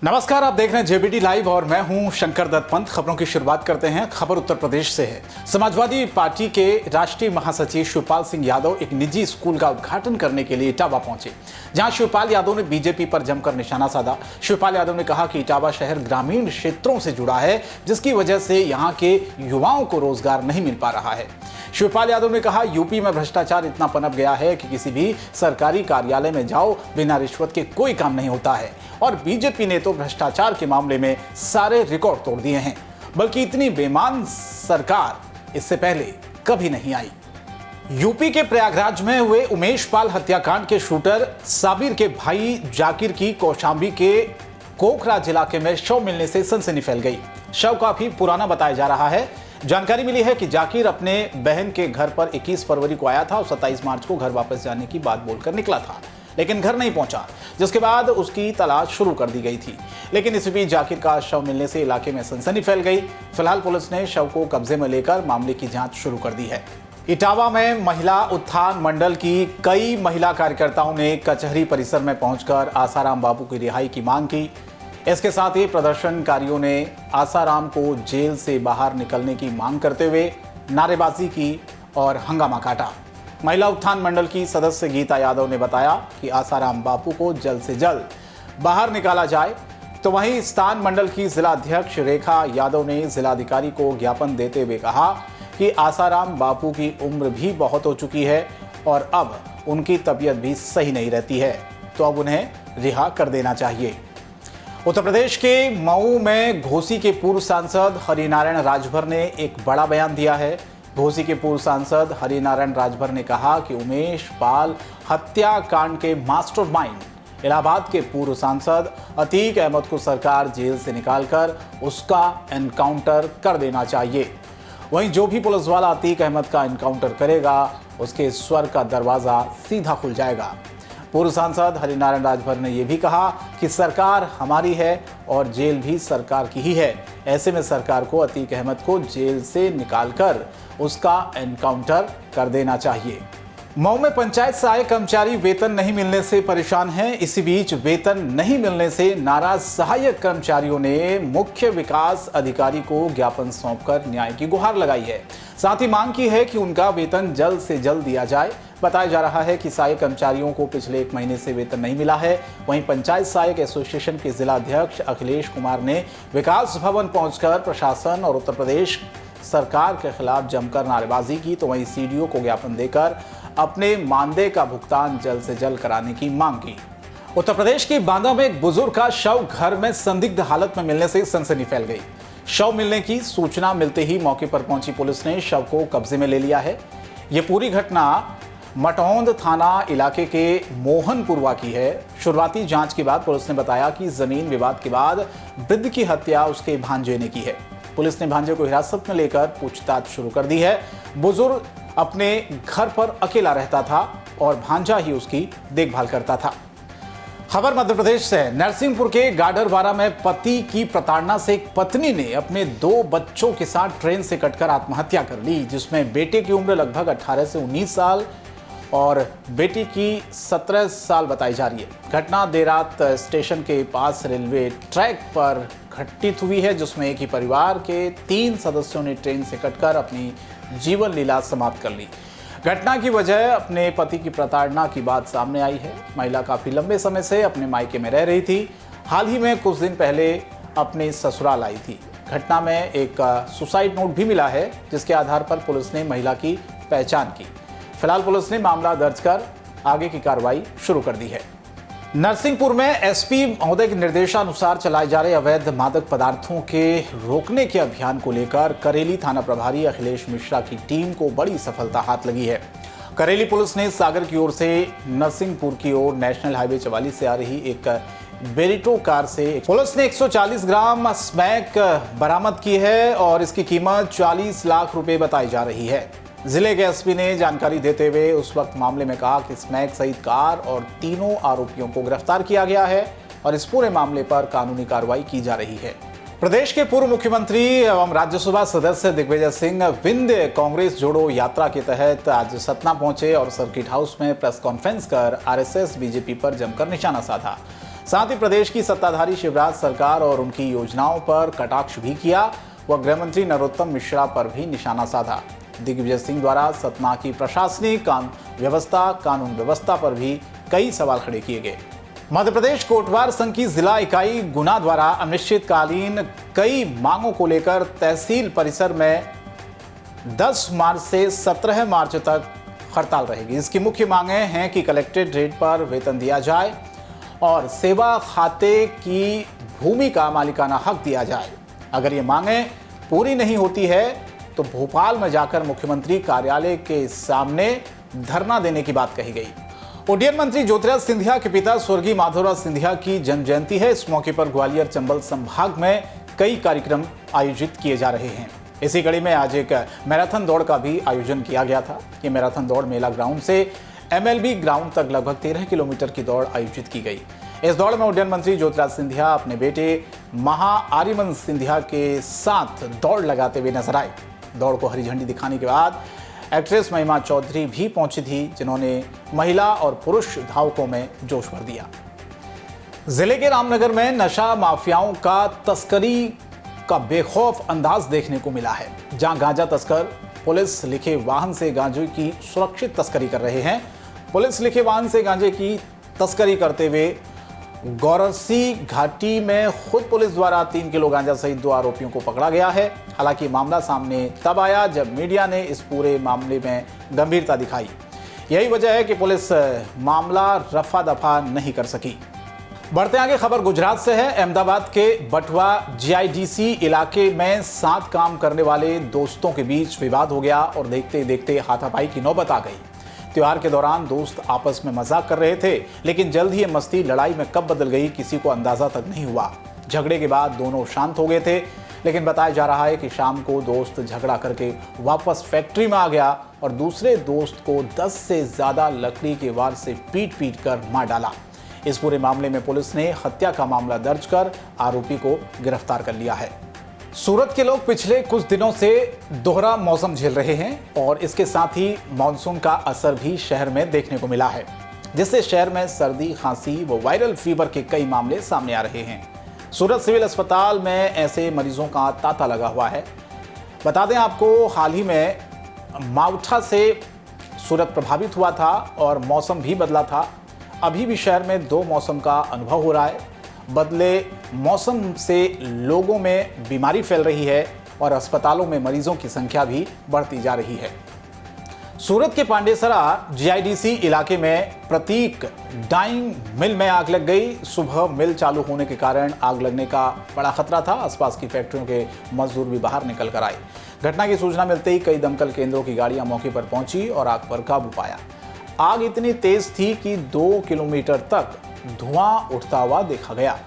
नमस्कार, आप देख रहे हैं जेबीटी लाइव और मैं हूं शंकर दत्त पंत। खबरों की शुरुआत करते हैं। खबर उत्तर प्रदेश से है। समाजवादी पार्टी के राष्ट्रीय महासचिव शिवपाल सिंह यादव एक निजी स्कूल का उद्घाटन करने के लिए इटावा पहुंचे, जहां शिवपाल यादव ने बीजेपी पर जमकर निशाना साधा। शिवपाल यादव ने कहा कि इटावा शहर ग्रामीण क्षेत्रों से जुड़ा है, जिसकी वजह से यहाँ के युवाओं को रोजगार नहीं मिल पा रहा है। शिवपाल यादव ने कहा, यूपी में भ्रष्टाचार इतना पनप गया है कि किसी भी सरकारी कार्यालय में जाओ, बिना रिश्वत के कोई काम नहीं होता है। और बीजेपी ने तो भ्रष्टाचार के मामले में सारे रिकॉर्ड तोड़ दिए हैं, बल्कि इतनी बेईमान सरकार इससे पहले कभी नहीं आई। यूपी के प्रयागराज में हुए उमेश पाल हत्याकांड के शूटर साबिर के भाई जाकिर की कौशांबी के कोखराज इलाके में शव मिलने से सनसनी फैल गई। शव काफी पुराना बताया जा रहा है। जानकारी मिली है कि जाकिर अपने बहन के घर पर 21 फरवरी को आया था और 27 मार्च को घर वापस जाने की बात बोलकर निकला था, लेकिन घर नहीं पहुंचा, जिसके बाद उसकी तलाश शुरू कर दी गई थी। लेकिन इस बीच जाकिर का शव मिलने से इलाके में सनसनी फैल गई। फिलहाल पुलिस ने शव को कब्जे में लेकर मामले की जांच शुरू कर दी है। इटावा में महिला उत्थान मंडल की कई महिला कार्यकर्ताओं ने कचहरी परिसर में पहुंचकर आसाराम बापू की रिहाई की मांग की। इसके साथ ही प्रदर्शनकारियों ने आसाराम को जेल से बाहर निकलने की मांग करते हुए नारेबाजी की और हंगामा काटा। महिला उत्थान मंडल की सदस्य गीता यादव ने बताया कि आसाराम बापू को जल्द से जल्द बाहर निकाला जाए। तो वहीं स्थान मंडल की जिला अध्यक्ष रेखा यादव ने जिलाधिकारी को ज्ञापन देते हुए कहा कि आसाराम बापू की उम्र भी बहुत हो चुकी है और अब उनकी तबीयत भी सही नहीं रहती है, तो अब उन्हें रिहा कर देना चाहिए। उत्तर प्रदेश के मऊ में घोसी के पूर्व सांसद हरिनारायण राजभर ने एक बड़ा बयान दिया है। घोसी के पूर्व सांसद हरिनारायण राजभर ने कहा कि उमेश पाल हत्याकांड के मास्टरमाइंड इलाहाबाद के पूर्व सांसद अतीक अहमद को सरकार जेल से निकालकर उसका एनकाउंटर कर देना चाहिए। वहीं जो भी पुलिस वाला अतीक अहमद का एनकाउंटर करेगा, उसके स्वर्ग का दरवाजा सीधा खुल जाएगा। पूर्व सांसद हरिनारायण राजभर ने यह भी कहा कि सरकार हमारी है और जेल भी सरकार की ही है। ऐसे में सरकार को अतीक अहमद को जेल से निकालकर उसका एनकाउंटर कर देना चाहिए। मऊ में पंचायत सहायक कर्मचारी वेतन नहीं मिलने से परेशान हैं। इसी बीच वेतन नहीं मिलने से नाराज सहायक कर्मचारियों ने मुख्य विकास अधिकारी को ज्ञापन सौंपकर न्याय की गुहार लगाई है। साथ ही मांग की है कि उनका वेतन जल्द से जल्द दिया जाए। बताया जा रहा है कि सहायक कर्मचारियों को पिछले 1 महीने से वेतन नहीं मिला है। वहीं पंचायत सहायक एसोसिएशन के जिला अध्यक्ष अखिलेश कुमार ने विकास भवन पहुंचकर प्रशासन और उत्तर प्रदेश सरकार के खिलाफ जमकर नारेबाजी की। तो वहीं सीडीओ को ज्ञापन देकर अपने मानदेय का भुगतान जल्द से जल्द कराने की मांग की। उत्तर प्रदेश के बांदा में एक बुजुर्ग का शव घर में संदिग्ध हालत में मिलने से सनसनी फैल गई। शव मिलने की सूचना मिलते ही मौके पर पहुंची पुलिस ने शव को कब्जे में ले लिया है। यह पूरी घटना मटौंद थाना इलाके के मोहनपुरवा की है। शुरुआती जांच के बाद पुलिस ने बताया कि जमीन विवाद के बाद वृद्ध की हत्या उसके भांजे ने की है। पुलिस ने भांजे को हिरासत में लेकर पूछताछ शुरू कर दी है। बुजुर्ग अपने घर पर अकेला रहता था और भांजा ही उसकी देखभाल करता था। खबर मध्य प्रदेश से है। नरसिंहपुर के गाडरवारा में पति की प्रताड़ना से एक पत्नी ने अपने 2 बच्चों के साथ ट्रेन से कटकर आत्महत्या कर ली, जिसमें बेटे की उम्र लगभग 18 से 19 साल और बेटी की 17 साल बताई जा रही है। घटना देर रात स्टेशन के पास रेलवे ट्रैक पर घटित हुई है, जिसमें एक ही परिवार के 3 सदस्यों ने ट्रेन से कटकर अपनी जीवन लीला समाप्त कर ली। घटना की वजह अपने पति की प्रताड़ना की बात सामने आई है। महिला काफी लंबे समय से अपने मायके में रह रही थी। हाल ही में कुछ दिन पहले अपने ससुराल आई थी। घटना में एक सुसाइड नोट भी मिला है, जिसके आधार पर पुलिस ने महिला की पहचान की। फिलहाल पुलिस ने मामला दर्ज कर आगे की कार्रवाई शुरू कर दी है। नरसिंहपुर में एसपी महोदय के निर्देशानुसार चलाए जा रहे अवैध मादक पदार्थों के रोकने के अभियान को लेकर करेली थाना प्रभारी अखिलेश मिश्रा की टीम को बड़ी सफलता हाथ लगी है। करेली पुलिस ने सागर की ओर से नरसिंहपुर की ओर नेशनल हाईवे 44 से आ रही एक बेरिटो कार से पुलिस ने 140 ग्राम स्मैक बरामद की है और इसकी कीमत 40 लाख रुपए बताई जा रही है। जिले के एसपी ने जानकारी देते हुए उस वक्त मामले में कहा कि स्मैक सहित कार और 3 आरोपियों को गिरफ्तार किया गया है और इस पूरे मामले पर कानूनी कार्रवाई की जा रही है। प्रदेश के पूर्व मुख्यमंत्री एवं राज्यसभा सदस्य दिग्विजय सिंह विंध्य कांग्रेस जोड़ो यात्रा के तहत आज सतना पहुंचे और सर्किट हाउस में प्रेस कॉन्फ्रेंस कर आरएसएस बीजेपी पर जमकर निशाना साधा। साथ ही प्रदेश की सत्ताधारी शिवराज सरकार और उनकी योजनाओं पर कटाक्ष भी किया व गृह मंत्री नरोत्तम मिश्रा पर भी निशाना साधा। दिग्विजय सिंह द्वारा सतना की प्रशासनिक कानून व्यवस्था पर भी कई सवाल खड़े किए गए। मध्य प्रदेश कोटवार संघ की जिला इकाई गुना द्वारा अनिश्चितकालीन कई मांगों को लेकर तहसील परिसर में 10 मार्च से 17 मार्च तक हड़ताल रहेगी। इसकी मुख्य मांगें हैं कि कलेक्ट्रेट रेट पर वेतन दिया जाए और सेवा खाते की भूमि का मालिकाना हक दिया जाए। अगर ये मांगें पूरी नहीं होती है तो भोपाल में जाकर मुख्यमंत्री कार्यालय के सामने धरना देने की बात कही गई। उड्डयन मंत्री ज्योतिराज सिंधिया के पिता स्वर्गीय माधवराज सिंधिया की जन्म जयंती है। इस मौके पर ग्वालियर चंबल संभाग में कई कार्यक्रम आयोजित किए जा रहे हैं। इसी कड़ी में आज एक मैराथन दौड़ का भी आयोजन किया गया था। ये मैराथन दौड़ मेला ग्राउंड से MLB ग्राउंड तक लगभग 13 किलोमीटर की दौड़ आयोजित की गई। इस दौड़ में उड्डयन मंत्री ज्योतिराज सिंधिया अपने बेटे महाआर्यमन सिंधिया के साथ दौड़ लगाते हुए नजर आए। दौड़ को हरी झंडी दिखाने के बाद एक्ट्रेस महिमा चौधरी भी पहुंची थी, जिन्होंने महिला और पुरुष धावकों में जोश भर दिया। जिले के रामनगर में नशा माफियाओं का तस्करी का बेखौफ अंदाज देखने को मिला है, जहां गांजा तस्कर पुलिस लिखे वाहन से गांजे की सुरक्षित तस्करी कर रहे हैं। पुलिस लिखे वाहन से गांजे की तस्करी करते हुए गौरसी घाटी में खुद पुलिस द्वारा 3 किलो गांजा सहित 2 आरोपियों को पकड़ा गया है। हालांकि मामला सामने तब आया जब मीडिया ने इस पूरे मामले में गंभीरता दिखाई। यही वजह है कि पुलिस मामला रफा दफा नहीं कर सकी। बढ़ते आगे खबर गुजरात से है। अहमदाबाद के बटवा GIDC इलाके में साथ काम करने वाले दोस्तों के बीच विवाद हो गया और देखते देखते हाथापाई की नौबत आ गई। त्योहार के दौरान दोस्त आपस में मजाक कर रहे थे, लेकिन जल्द ही ये मस्ती लड़ाई में कब बदल गई किसी को अंदाजा तक नहीं हुआ। झगड़े के बाद दोनों शांत हो गए थे, लेकिन बताया जा रहा है कि शाम को दोस्त झगड़ा करके वापस फैक्ट्री में आ गया और दूसरे दोस्त को 10 से ज्यादा लकड़ी के वार से पीट कर मार डाला। इस पूरे मामले में पुलिस ने हत्या का मामला दर्ज कर आरोपी को गिरफ्तार कर लिया है। सूरत के लोग पिछले कुछ दिनों से दोहरा मौसम झेल रहे हैं और इसके साथ ही मानसून का असर भी शहर में देखने को मिला है, जिससे शहर में सर्दी, खांसी व वायरल फीवर के कई मामले सामने आ रहे हैं। सूरत सिविल अस्पताल में ऐसे मरीजों का तांता लगा हुआ है। बता दें आपको, हाल ही में मावठा से सूरत प्रभावित हुआ था और मौसम भी बदला था। अभी भी शहर में 2 मौसम का अनुभव हो रहा है। बदले मौसम से लोगों में बीमारी फैल रही है और अस्पतालों में मरीजों की संख्या भी बढ़ती जा रही है। सूरत के पांडेसरा GIDC इलाके में प्रतीक डाइंग मिल में आग लग गई। सुबह मिल चालू होने के कारण आग लगने का बड़ा खतरा था। आसपास की फैक्ट्रियों के मजदूर भी बाहर निकल कर आए। घटना की सूचना मिलते ही कई दमकल केंद्रों की गाड़ियां मौके पर पहुंची और आग पर काबू पाया। आग इतनी तेज थी कि 2 किलोमीटर तक धुआं उठता हुआ देखा गया।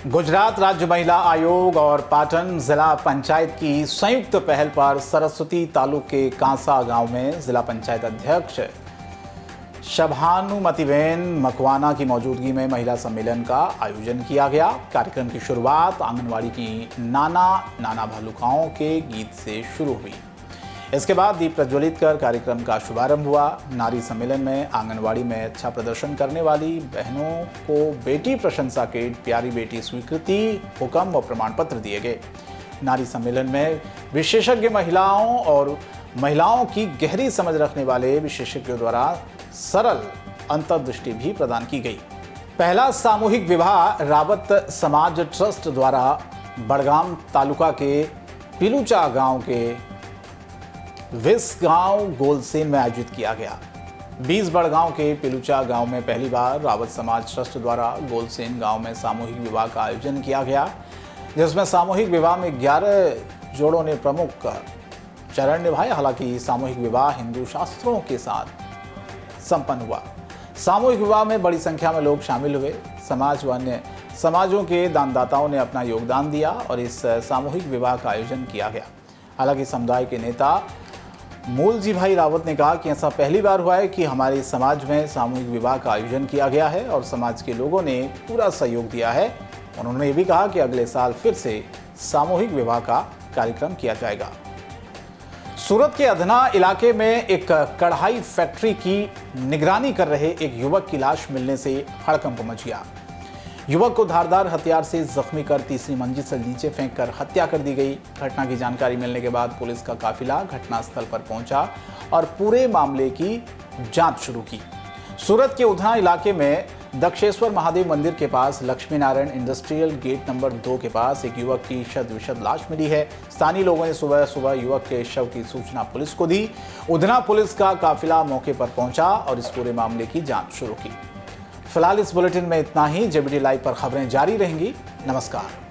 गुजरात राज्य महिला आयोग और पाटन जिला पंचायत की संयुक्त पहल पर सरस्वती तालुक के कांसा गांव में जिला पंचायत अध्यक्ष शभानुमतिबेन मकवाना की मौजूदगी में महिला सम्मेलन का आयोजन किया गया। कार्यक्रम की शुरुआत आंगनवाड़ी की नाना भालुकाओं के गीत से शुरू हुई। इसके बाद दीप प्रज्वलित कर कार्यक्रम का शुभारंभ हुआ। नारी सम्मेलन में आंगनवाड़ी में अच्छा प्रदर्शन करने वाली बहनों को बेटी प्रशंसा किट, प्यारी बेटी स्वीकृति, हुक्म व प्रमाण पत्र दिए गए। नारी सम्मेलन में विशेषज्ञ महिलाओं और महिलाओं की गहरी समझ रखने वाले विशेषज्ञों द्वारा सरल अंतर्दृष्टि भी प्रदान की गई। पहला सामूहिक विवाह रावत समाज ट्रस्ट द्वारा बड़गाम तालुका के पिलूचा गांव के विसगांव गोलसेन में आयोजित किया गया। 20 बड़गांव के पिलूचा गांव में पहली बार रावत समाज ट्रस्ट द्वारा गोलसेन गांव में सामूहिक विवाह का आयोजन किया गया, जिसमें सामूहिक विवाह में 11 जोड़ों ने प्रमुख चरण निभाए। हालांकि सामूहिक विवाह हिंदू शास्त्रों के साथ संपन्न हुआ। सामूहिक विवाह में बड़ी संख्या में लोग शामिल हुए। समाज व अन्य समाजों के दानदाताओं ने अपना योगदान दिया और इस सामूहिक विवाह का आयोजन किया गया। हालांकि समुदाय के नेता मूलजी भाई रावत ने कहा कि ऐसा पहली बार हुआ है कि हमारे समाज में सामूहिक विवाह का आयोजन किया गया है और समाज के लोगों ने पूरा सहयोग दिया है। उन्होंने ये भी कहा कि अगले साल फिर से सामूहिक विवाह का कार्यक्रम किया जाएगा। सूरत के अधना इलाके में एक कढ़ाई फैक्ट्री की निगरानी कर रहे एक युवक की लाश मिलने से हड़कंप मच गया। युवक को धारदार हथियार से जख्मी कर तीसरी मंजिल से नीचे फेंककर हत्या कर दी गई। घटना की जानकारी मिलने के बाद पुलिस का काफिला घटनास्थल पर पहुंचा और पूरे मामले की जांच शुरू की। सूरत के उधना इलाके में दक्षेश्वर महादेव मंदिर के पास Lakshmi Narayan industrial gate number 2 के पास एक युवक की शत-विशत लाश मिली है। स्थानीय लोगों ने सुबह सुबह युवक के शव की सूचना पुलिस को दी। उधना पुलिस का काफिला मौके पर पहुंचा और इस पूरे मामले की जांच शुरू की। फिलहाल इस बुलेटिन में इतना ही। जेबीटी लाइव पर खबरें जारी रहेंगी। नमस्कार।